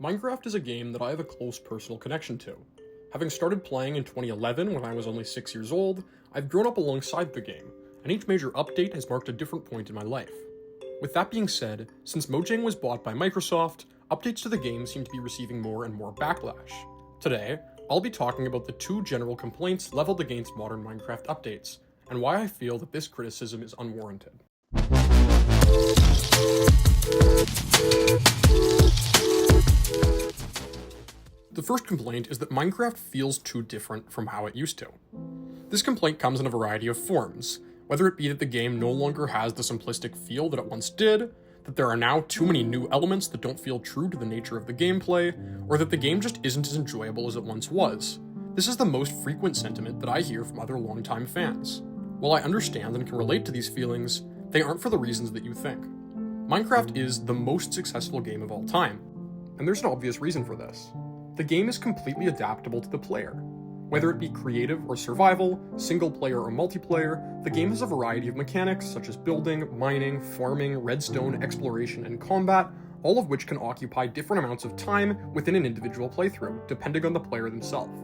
Minecraft is a game that I have a close personal connection to. Having started playing in 2011 when I was only 6 years old, I've grown up alongside the game, and each major update has marked a different point in my life. With that being said, since Mojang was bought by Microsoft, updates to the game seem to be receiving more and more backlash. Today, I'll be talking about the two general complaints leveled against modern Minecraft updates, and why I feel that this criticism is unwarranted. The first complaint is that Minecraft feels too different from how it used to. This complaint comes in a variety of forms, whether it be that the game no longer has the simplistic feel that it once did, that there are now too many new elements that don't feel true to the nature of the gameplay, or that the game just isn't as enjoyable as it once was. This is the most frequent sentiment that I hear from other longtime fans. While I understand and can relate to these feelings, they aren't for the reasons that you think. Minecraft is the most successful game of all time, and there's an obvious reason for this. The game is completely adaptable to the player. Whether it be creative or survival, single player or multiplayer, the game has a variety of mechanics such as building, mining, farming, redstone, exploration, and combat, all of which can occupy different amounts of time within an individual playthrough, depending on the player themselves.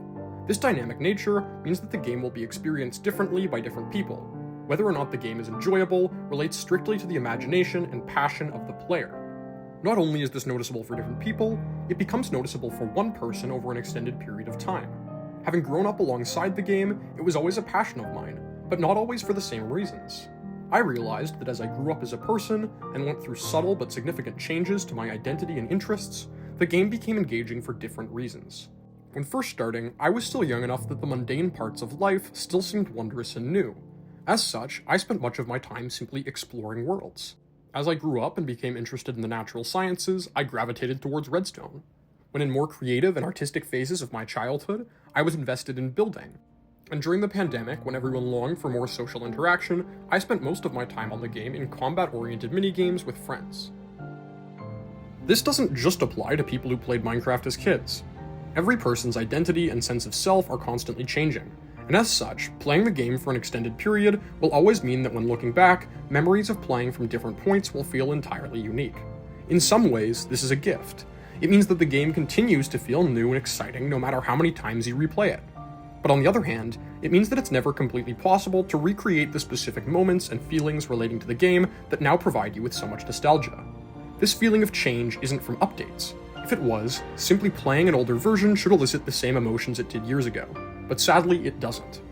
This dynamic nature means that the game will be experienced differently by different people. Whether or not the game is enjoyable relates strictly to the imagination and passion of the player. Not only is this noticeable for different people, it becomes noticeable for one person over an extended period of time. Having grown up alongside the game, it was always a passion of mine, but not always for the same reasons. I realized that as I grew up as a person and went through subtle but significant changes to my identity and interests, the game became engaging for different reasons. When first starting, I was still young enough that the mundane parts of life still seemed wondrous and new. As such, I spent much of my time simply exploring worlds. As I grew up and became interested in the natural sciences, I gravitated towards redstone. When in more creative and artistic phases of my childhood, I was invested in building. And during the pandemic, when everyone longed for more social interaction, I spent most of my time on the game in combat-oriented minigames with friends. This doesn't just apply to people who played Minecraft as kids. Every person's identity and sense of self are constantly changing, and as such, playing the game for an extended period will always mean that when looking back, memories of playing from different points will feel entirely unique. In some ways, this is a gift. It means that the game continues to feel new and exciting no matter how many times you replay it. But on the other hand, it means that it's never completely possible to recreate the specific moments and feelings relating to the game that now provide you with so much nostalgia. This feeling of change isn't from updates. If it was, simply playing an older version should elicit the same emotions it did years ago. But sadly, it doesn't.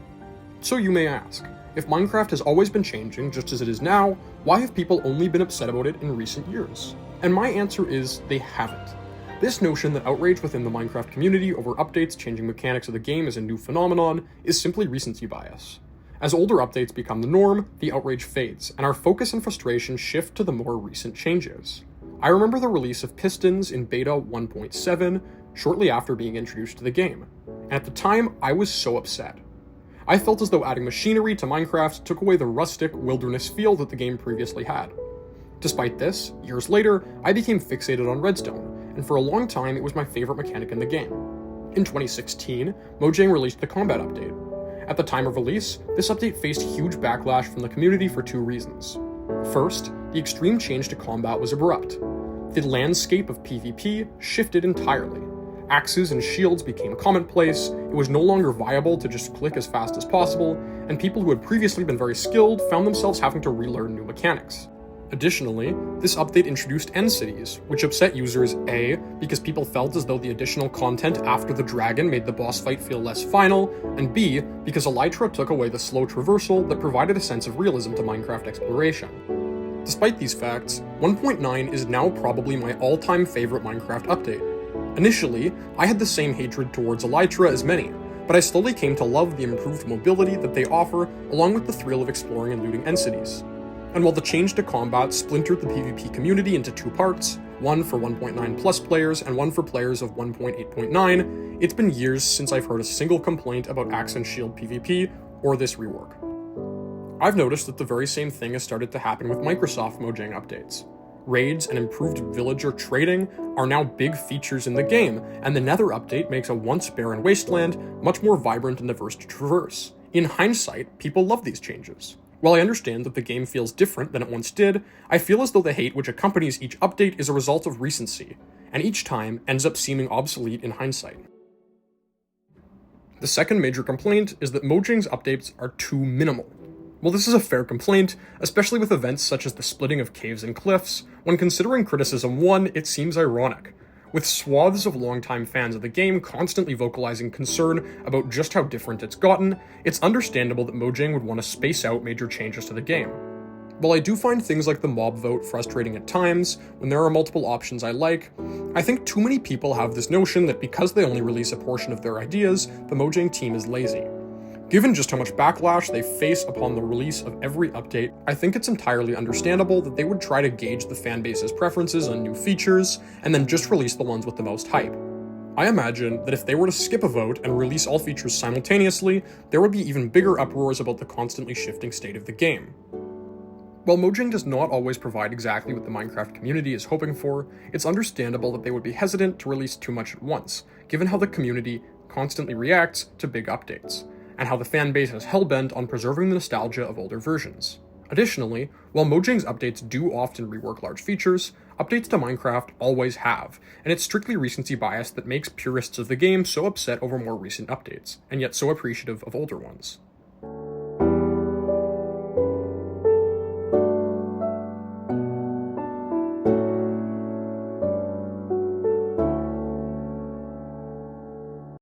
So you may ask, if Minecraft has always been changing just as it is now, why have people only been upset about it in recent years? And my answer is, they haven't. This notion that outrage within the Minecraft community over updates changing mechanics of the game is a new phenomenon is simply recency bias. As older updates become the norm, the outrage fades, and our focus and frustration shift to the more recent changes. I remember the release of Pistons in Beta 1.7 shortly after being introduced to the game, and at the time, I was so upset. I felt as though adding machinery to Minecraft took away the rustic, wilderness feel that the game previously had. Despite this, years later, I became fixated on redstone, and for a long time it was my favorite mechanic in the game. In 2016, Mojang released the combat update. At the time of release, this update faced huge backlash from the community for two reasons. First, the extreme change to combat was abrupt. The landscape of PvP shifted entirely. Axes and shields became commonplace, it was no longer viable to just click as fast as possible, and people who had previously been very skilled found themselves having to relearn new mechanics. Additionally, this update introduced end cities, which upset users A, because people felt as though the additional content after the dragon made the boss fight feel less final, and B, because Elytra took away the slow traversal that provided a sense of realism to Minecraft exploration. Despite these facts, 1.9 is now probably my all-time favorite Minecraft update. Initially, I had the same hatred towards Elytra as many, but I slowly came to love the improved mobility that they offer, along with the thrill of exploring and looting end cities. And while the change to combat splintered the PvP community into two parts, one for 1.9 plus players and one for players of 1.8.9, it's been years since I've heard a single complaint about axe and shield PvP or this rework. I've noticed that the very same thing has started to happen with Microsoft Mojang updates. Raids and improved villager trading are now big features in the game, and the Nether update makes a once barren wasteland much more vibrant and diverse to traverse. In hindsight, people love these changes. While I understand that the game feels different than it once did, I feel as though the hate which accompanies each update is a result of recency, and each time ends up seeming obsolete in hindsight. The second major complaint is that Mojang's updates are too minimal. While this is a fair complaint, especially with events such as the splitting of caves and cliffs, when considering criticism 1, it seems ironic. With swaths of longtime fans of the game constantly vocalizing concern about just how different it's gotten, it's understandable that Mojang would want to space out major changes to the game. While I do find things like the mob vote frustrating at times, when there are multiple options I like, I think too many people have this notion that because they only release a portion of their ideas, the Mojang team is lazy. Given just how much backlash they face upon the release of every update, I think it's entirely understandable that they would try to gauge the fanbase's preferences on new features, and then just release the ones with the most hype. I imagine that if they were to skip a vote and release all features simultaneously, there would be even bigger uproars about the constantly shifting state of the game. While Mojang does not always provide exactly what the Minecraft community is hoping for, it's understandable that they would be hesitant to release too much at once, given how the community constantly reacts to big updates, and how the fanbase is hellbent on preserving the nostalgia of older versions. Additionally, while Mojang's updates do often rework large features, updates to Minecraft always have, and it's strictly recency bias that makes purists of the game so upset over more recent updates, and yet so appreciative of older ones.